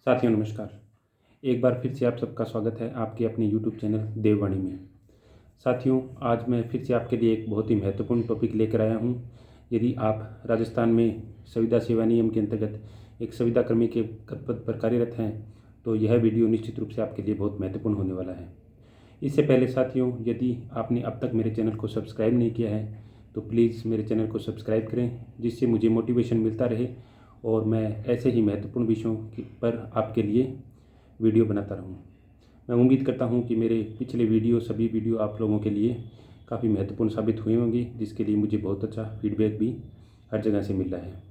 साथियों नमस्कार। एक बार फिर से आप सबका स्वागत है आपके अपने यूट्यूब चैनल देववाणी में। साथियों, आज मैं फिर से आपके लिए एक बहुत ही महत्वपूर्ण टॉपिक लेकर आया हूं। यदि आप राजस्थान में संविदा सेवा नियम के अंतर्गत एक संविदा कर्मी के पद पर कार्यरत हैं तो यह वीडियो निश्चित रूप से आपके लिए बहुत महत्वपूर्ण होने वाला है। इससे पहले साथियों, यदि आपने अब तक मेरे चैनल को सब्सक्राइब नहीं किया है तो प्लीज़ मेरे चैनल को सब्सक्राइब करें, जिससे मुझे मोटिवेशन मिलता रहे और मैं ऐसे ही महत्वपूर्ण विषयों पर आपके लिए वीडियो बनाता रहूं। मैं उम्मीद करता हूं कि मेरे पिछले सभी वीडियो आप लोगों के लिए काफ़ी महत्वपूर्ण साबित हुए होंगे, जिसके लिए मुझे बहुत अच्छा फीडबैक भी हर जगह से मिल रहा है।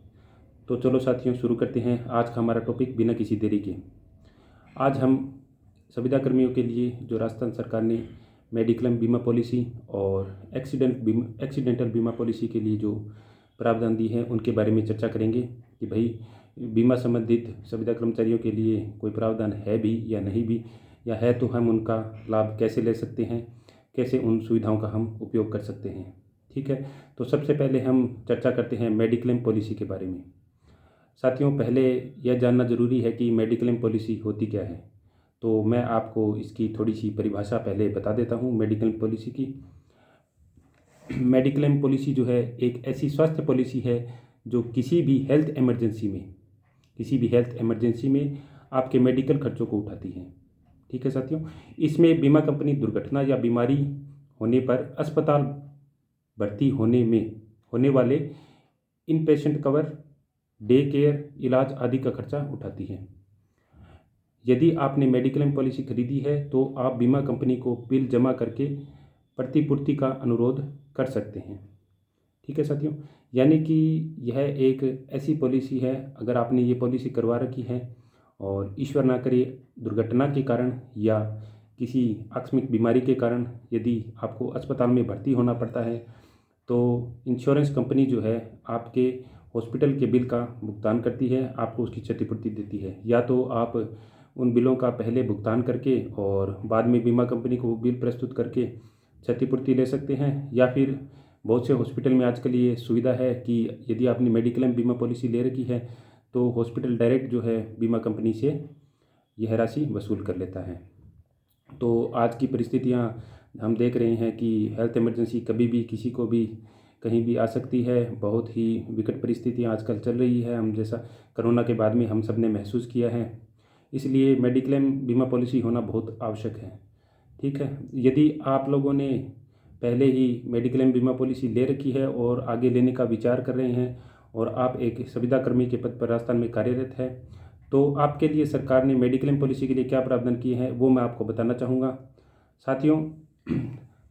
तो चलो साथियों, शुरू करते हैं आज का हमारा टॉपिक बिना किसी देरी के। आज हम संविदा कर्मियों के लिए जो राजस्थान सरकार ने मेडिक्लेम बीमा पॉलिसी और एक्सीडेंटल बीमा पॉलिसी के लिए जो प्रावधान दी है उनके बारे में चर्चा करेंगे कि भाई बीमा संबंधित संविदा कर्मचारियों के लिए कोई प्रावधान है भी या नहीं भी, या है तो हम उनका लाभ कैसे ले सकते हैं, कैसे उन सुविधाओं का हम उपयोग कर सकते हैं। ठीक है, तो सबसे पहले हम चर्चा करते हैं मेडिक्लेम पॉलिसी के बारे में। साथियों, पहले यह जानना जरूरी है कि मेडिक्लेम पॉलिसी होती क्या है। तो मैं आपको इसकी थोड़ी सी परिभाषा पहले बता देता हूँ मेडिक्लेम पॉलिसी की। मेडिक्लेम पॉलिसी जो है एक ऐसी स्वास्थ्य पॉलिसी है जो किसी भी हेल्थ इमरजेंसी में आपके मेडिकल खर्चों को उठाती है। ठीक है साथियों, इसमें बीमा कंपनी दुर्घटना या बीमारी होने पर अस्पताल भर्ती होने वाले इन पेशेंट कवर, डे केयर, इलाज आदि का खर्चा उठाती है। यदि आपने मेडिक्लेम पॉलिसी खरीदी है तो आप बीमा कंपनी को बिल जमा करके प्रतिपूर्ति का अनुरोध कर सकते हैं। ठीक है साथियों, यानी कि यह एक ऐसी पॉलिसी है, अगर आपने ये पॉलिसी करवा रखी है और ईश्वर ना करे दुर्घटना के कारण या किसी आकस्मिक बीमारी के कारण यदि आपको अस्पताल में भर्ती होना पड़ता है तो इंश्योरेंस कंपनी जो है आपके हॉस्पिटल के बिल का भुगतान करती है, आपको उसकी क्षतिपूर्ति देती है। या तो आप उन बिलों का पहले भुगतान करके और बाद में बीमा कंपनी को बिल प्रस्तुत करके क्षतिपूर्ति ले सकते हैं, या फिर बहुत से हॉस्पिटल में आजकल ये सुविधा है कि यदि आपने मेडिक्लेम बीमा पॉलिसी ले रखी है तो हॉस्पिटल डायरेक्ट जो है बीमा कंपनी से यह राशि वसूल कर लेता है। तो आज की परिस्थितियां हम देख रहे हैं कि हेल्थ इमरजेंसी कभी भी किसी को भी कहीं भी आ सकती है। बहुत ही विकट परिस्थितियां आजकल चल रही है, हम जैसा कोरोना के बाद में हम सब ने महसूस किया है। इसलिए मेडिक्लेम बीमा पॉलिसी होना बहुत आवश्यक है। ठीक है, यदि आप लोगों ने पहले ही मेडिक्लेम बीमा पॉलिसी ले रखी है और आगे लेने का विचार कर रहे हैं और आप एक संविदा कर्मी के पद पर राजस्थान में कार्यरत है तो आपके लिए सरकार ने मेडिक्लेम पॉलिसी के लिए क्या प्रावधान किए हैं वो मैं आपको बताना चाहूँगा। साथियों,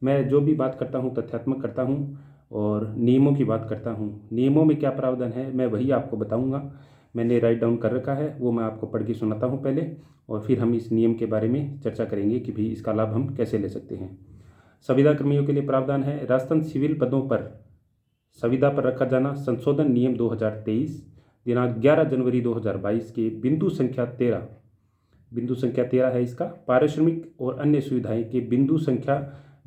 मैं जो भी बात करता हूँ तथ्यात्मक करता हूँ और नियमों की बात करता हूँ। नियमों में क्या प्रावधान है मैं वही आपको बताऊँगा। मैंने राइट डाउन कर रखा है, वो मैं आपको पढ़ के सुनाता हूँ पहले, और फिर हम इस नियम के बारे में चर्चा करेंगे कि भाई इसका लाभ हम कैसे ले सकते हैं। संविदा कर्मियों के लिए प्रावधान है राजस्थान सिविल पदों पर संविदा पर रखा जाना संशोधन नियम 2023 दिनांक 11 जनवरी 2022 के बिंदु संख्या 13 है इसका, पारिश्रमिक और अन्य सुविधाएं के बिंदु संख्या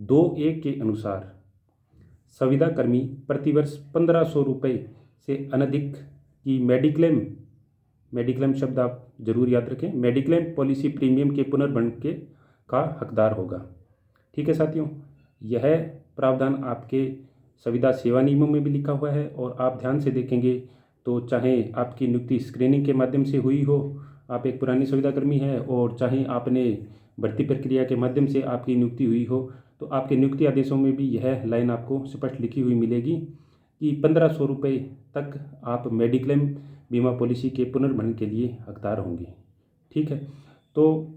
2.1 के अनुसार संविदा कर्मी प्रतिवर्ष 1500 रुपये से अनधिक की मेडिक्लेम शब्द आप जरूर याद रखें, मेडिक्लेम पॉलिसी प्रीमियम के पुनर्भरण के का हकदार होगा। ठीक है साथियों, यह प्रावधान आपके संविदा सेवा नियमों में भी लिखा हुआ है और आप ध्यान से देखेंगे तो चाहे आपकी नियुक्ति स्क्रीनिंग के माध्यम से हुई हो, आप एक पुरानी संविदा कर्मी हैं, और चाहे आपने भर्ती प्रक्रिया के माध्यम से आपकी नियुक्ति हुई हो, तो आपके नियुक्ति आदेशों में भी यह लाइन आपको स्पष्ट लिखी हुई मिलेगी कि 1500 रुपये तक आप मेडिक्लेम बीमा पॉलिसी के पुनर्भरण के लिए हकदार होंगे। ठीक है, तो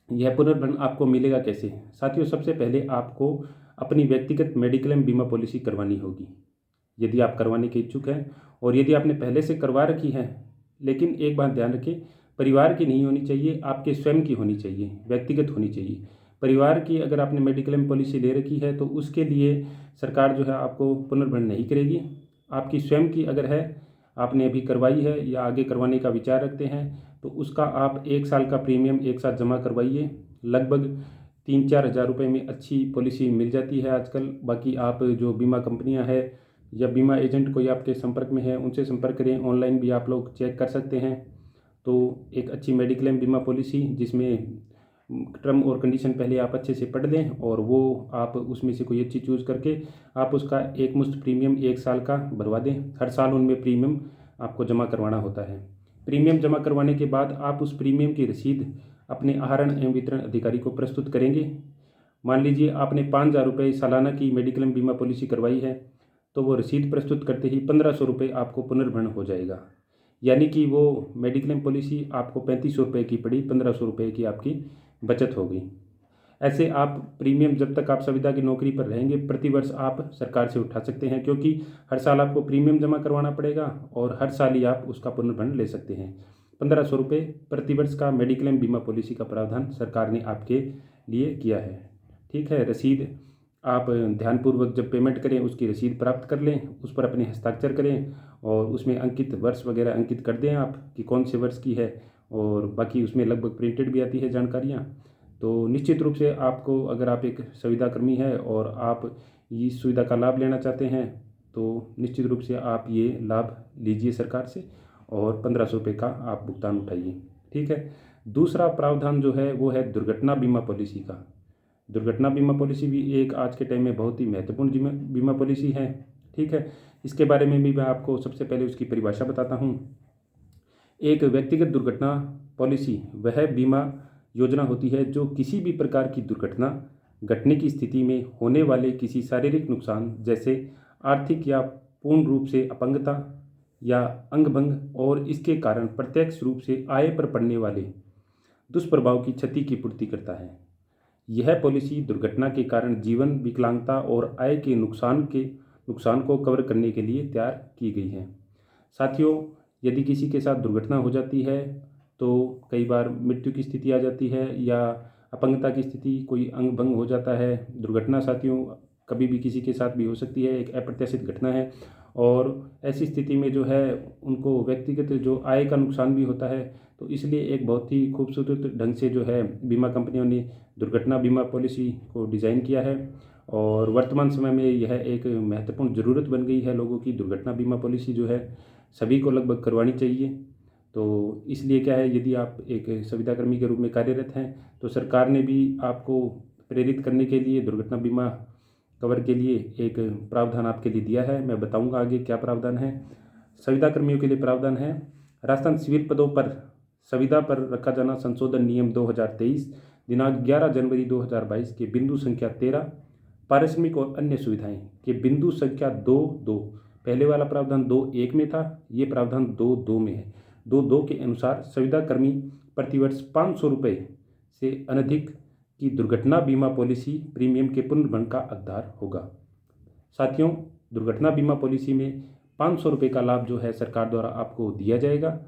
यह पुनर्भरण आपको मिलेगा कैसे साथियों? सबसे पहले आपको अपनी व्यक्तिगत मेडिक्लेम बीमा पॉलिसी करवानी होगी यदि आप करवाने के इच्छुक हैं, और यदि आपने पहले से करवा रखी है, लेकिन एक बात ध्यान रखें, परिवार की नहीं होनी चाहिए, आपके स्वयं की होनी चाहिए, व्यक्तिगत होनी चाहिए। परिवार की अगर आपने मेडिक्लेम पॉलिसी ले रखी है तो उसके लिए सरकार जो है आपको पुनर्भरण नहीं करेगी। आपकी स्वयं की अगर है, आपने अभी करवाई है या आगे करवाने का विचार रखते हैं, तो उसका आप 1 साल का प्रीमियम एक साथ जमा करवाइए। लगभग 3-4 हज़ार रुपये में अच्छी पॉलिसी मिल जाती है आजकल। बाकी आप जो बीमा कंपनियां हैं या बीमा एजेंट कोई आपके संपर्क में है उनसे संपर्क करें, ऑनलाइन भी आप लोग चेक कर सकते हैं। तो एक अच्छी मेडिक्लेम बीमा पॉलिसी जिसमें टर्म और कंडीशन पहले आप अच्छे से पढ़ लें और वो आप उसमें से कोई अच्छी चूज़ करके आप उसका एक मुश्त प्रीमियम 1 साल का भरवा दें। हर साल उनमें प्रीमियम आपको जमा करवाना होता है। प्रीमियम जमा करवाने के बाद आप उस प्रीमियम की रसीद अपने आहरण एवं वितरण अधिकारी को प्रस्तुत करेंगे। मान लीजिए आपने 5,000 रुपये सालाना की मेडिक्लेम बीमा पॉलिसी करवाई है, तो वो रसीद प्रस्तुत करते ही 1,500 रुपये आपको पुनर्भरण हो जाएगा। यानी कि वो मेडिक्लेम पॉलिसी आपको 3,500 रुपये की पड़ी, 1,500 रुपये की आपकी बचत होगी। ऐसे आप प्रीमियम जब तक आप संविदा की नौकरी पर रहेंगे प्रतिवर्ष आप सरकार से उठा सकते हैं, क्योंकि हर साल आपको प्रीमियम जमा करवाना पड़ेगा और हर साल ही आप उसका पुनर्भरण ले सकते हैं। 1,500 रुपये प्रतिवर्ष का मेडिक्लेम बीमा पॉलिसी का प्रावधान सरकार ने आपके लिए किया है। ठीक है, रसीद आप ध्यानपूर्वक जब पेमेंट करें उसकी रसीद प्राप्त कर लें, उस पर अपने हस्ताक्षर करें और उसमें अंकित वर्ष वगैरह अंकित कर दें आप कि कौन से वर्ष की है, और बाकी उसमें लगभग प्रिंटेड भी आती है जानकारियाँ। तो निश्चित रूप से आपको, अगर आप एक संविदा कर्मी है और आप इस सुविधा का लाभ लेना चाहते हैं तो निश्चित रूप से आप ये लाभ लीजिए सरकार से और 1,500 रुपये का आप भुगतान उठाइए। ठीक है। दूसरा प्रावधान जो है वो है दुर्घटना बीमा पॉलिसी का। दुर्घटना बीमा पॉलिसी भी एक आज के टाइम में बहुत ही महत्वपूर्ण बीमा पॉलिसी है। ठीक है, इसके बारे में भी मैं आपको सबसे पहले उसकी परिभाषा बताता हूँ। एक व्यक्तिगत दुर्घटना पॉलिसी वह बीमा योजना होती है जो किसी भी प्रकार की दुर्घटना घटने की स्थिति में होने वाले किसी शारीरिक नुकसान, जैसे आर्थिक या पूर्ण रूप से अपंगता या अंगभंग, और इसके कारण प्रत्यक्ष रूप से आय पर पड़ने वाले दुष्प्रभाव की क्षति की पूर्ति करता है। यह पॉलिसी दुर्घटना के कारण जीवन, विकलांगता और आय के नुकसान को कवर करने के लिए तैयार की गई है। साथियों, यदि किसी के साथ दुर्घटना हो जाती है तो कई बार मृत्यु की स्थिति आ जाती है या अपंगता की स्थिति, कोई अंग भंग हो जाता है। दुर्घटना साथियों कभी भी किसी के साथ भी हो सकती है, एक अप्रत्याशित घटना है, और ऐसी स्थिति में जो है उनको व्यक्तिगत जो आय का नुकसान भी होता है। तो इसलिए एक बहुत ही खूबसूरत ढंग से जो है बीमा कंपनियों ने दुर्घटना बीमा पॉलिसी को डिज़ाइन किया है और वर्तमान समय में यह एक महत्वपूर्ण ज़रूरत बन गई है लोगों की। दुर्घटना बीमा पॉलिसी जो है सभी को लगभग करवानी चाहिए। तो इसलिए क्या है, यदि आप एक संविदाकर्मी के रूप में कार्यरत हैं तो सरकार ने भी आपको प्रेरित करने के लिए दुर्घटना बीमा कवर के लिए एक प्रावधान आपके लिए दिया है। मैं बताऊंगा आगे क्या प्रावधान है। संविदा कर्मियों के लिए प्रावधान है, राजस्थान सिविल पदों पर संविदा पर रखा जाना संशोधन नियम 2023 दिनांक 11 जनवरी 2022 के बिंदु संख्या 13 पारिश्रमिक और अन्य सुविधाएं के बिंदु संख्या 2.2, पहले वाला प्रावधान 2.1 में था, ये प्रावधान 2.2 में है। 2.2 के अनुसार संविदा कर्मी प्रतिवर्ष 500 रुपये से अनधिक की दुर्घटना बीमा पॉलिसी प्रीमियम के पुनर्भरण का हकदार होगा। साथियों, दुर्घटना बीमा पॉलिसी में 500 रुपये का लाभ जो है सरकार द्वारा आपको दिया जाएगा।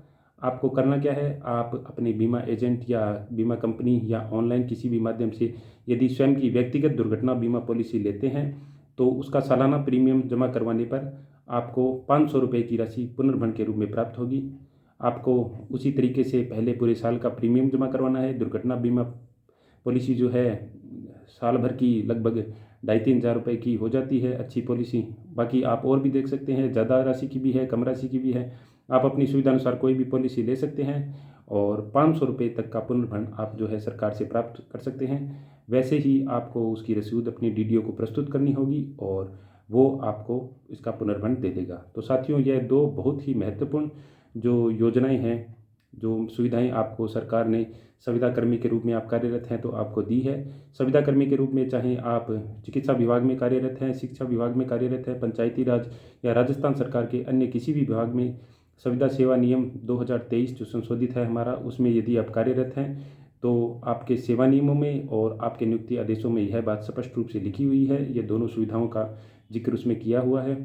आपको करना क्या है, आप अपने बीमा एजेंट या बीमा कंपनी या ऑनलाइन किसी भी माध्यम से यदि स्वयं की व्यक्तिगत दुर्घटना बीमा पॉलिसी लेते हैं तो उसका सालाना प्रीमियम जमा करवाने पर आपको 500 रुपये की राशि पुनर्भरण के रूप में प्राप्त होगी। आपको उसी तरीके से पहले पूरे साल का प्रीमियम जमा करवाना है। दुर्घटना बीमा पॉलिसी जो है साल भर की लगभग 2,500-3,000 रुपये की हो जाती है, अच्छी पॉलिसी। बाकी आप और भी देख सकते हैं, ज़्यादा राशि की भी है, कम राशि की भी है। आप अपनी सुविधा अनुसार कोई भी पॉलिसी ले सकते हैं और 500 रुपये तक का पुनर्भरण आप जो है सरकार से प्राप्त कर सकते हैं। वैसे ही आपको उसकी रसीद अपनी डीडीओ को प्रस्तुत करनी होगी और वो आपको इसका पुनर्भरण दे देगा। तो साथियों, यह दो बहुत ही महत्वपूर्ण जो योजनाएं हैं, जो सुविधाएं आपको सरकार ने संविदा कर्मी के रूप में आप कार्यरत हैं तो आपको दी है। संविदा कर्मी के रूप में चाहे आप चिकित्सा विभाग में कार्यरत हैं, शिक्षा विभाग में कार्यरत हैं, पंचायती राज या राजस्थान सरकार के अन्य किसी भी विभाग में संविदा सेवा नियम 2023 जो संशोधित है हमारा, उसमें यदि आप कार्यरत हैं तो आपके सेवा नियमों में और आपके नियुक्ति आदेशों में यह बात स्पष्ट रूप से लिखी हुई है। ये दोनों सुविधाओं का जिक्र उसमें किया हुआ है।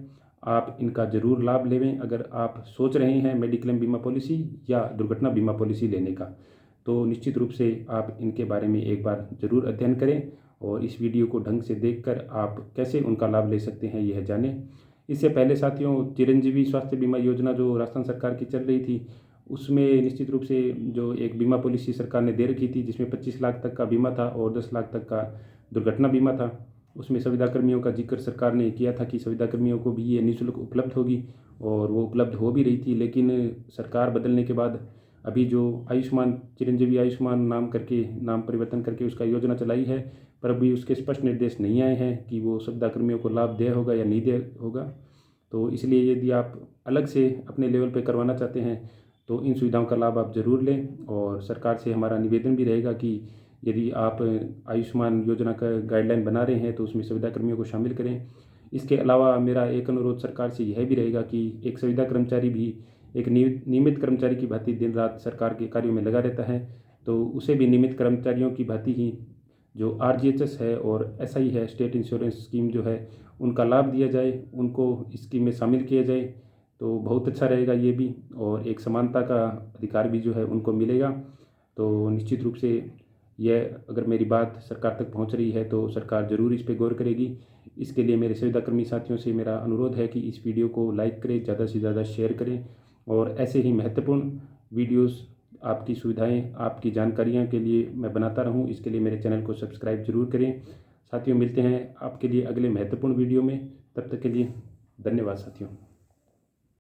आप इनका ज़रूर लाभ लेवें। अगर आप सोच रहे हैं मेडिक्लेम बीमा पॉलिसी या दुर्घटना बीमा पॉलिसी लेने का, तो निश्चित रूप से आप इनके बारे में एक बार ज़रूर अध्ययन करें और इस वीडियो को ढंग से देखकर आप कैसे उनका लाभ ले सकते हैं यह जानें। इससे पहले साथियों, चिरंजीवी स्वास्थ्य बीमा योजना जो राजस्थान सरकार की चल रही थी, उसमें निश्चित रूप से जो एक बीमा पॉलिसी सरकार ने दे रखी थी जिसमें 25 लाख तक का बीमा था और 10 लाख तक का दुर्घटना बीमा था, उसमें संविदा कर्मियों का जिक्र सरकार ने किया था कि संविदा कर्मियों को भी ये निःशुल्क उपलब्ध होगी और वो उपलब्ध हो भी रही थी। लेकिन सरकार बदलने के बाद अभी जो आयुष्मान चिरंजीवी आयुष्मान नाम परिवर्तन करके उसका योजना चलाई है, पर अभी उसके स्पष्ट निर्देश नहीं आए हैं कि वो संविदा कर्मियों को लाभ दे होगा या नहीं दे होगा। तो इसलिए यदि आप अलग से अपने लेवल पे करवाना चाहते हैं तो इन सुविधाओं का लाभ आप ज़रूर लें। और सरकार से हमारा निवेदन भी रहेगा कि यदि आप आयुष्मान योजना का गाइडलाइन बना रहे हैं तो उसमें संविदा कर्मियों को शामिल करें। इसके अलावा मेरा एक अनुरोध सरकार से यह भी रहेगा कि एक संविदा कर्मचारी भी एक नियमित कर्मचारी की भांति दिन रात सरकार के कार्यों में लगा रहता है, तो उसे भी नियमित कर्मचारियों की भांति ही जो आरजीएचएस है और एसआई है, स्टेट इंश्योरेंस स्कीम जो है, उनका लाभ दिया जाए, उनको इस स्कीम में शामिल किया जाए तो बहुत अच्छा रहेगा ये भी। और एक समानता का अधिकार भी जो है उनको मिलेगा। तो निश्चित रूप से यह अगर मेरी बात सरकार तक पहुंच रही है तो सरकार ज़रूर इस पे गौर करेगी। इसके लिए मेरे संविदाकर्मी साथियों से मेरा अनुरोध है कि इस वीडियो को लाइक करें, ज़्यादा से ज़्यादा शेयर करें और ऐसे ही महत्वपूर्ण वीडियोस आपकी सुविधाएं, आपकी जानकारियों के लिए मैं बनाता रहूं। इसके लिए मेरे चैनल को सब्सक्राइब जरूर करें। साथियों, मिलते हैं आपके लिए अगले महत्वपूर्ण वीडियो में। तब तक के लिए धन्यवाद साथियों।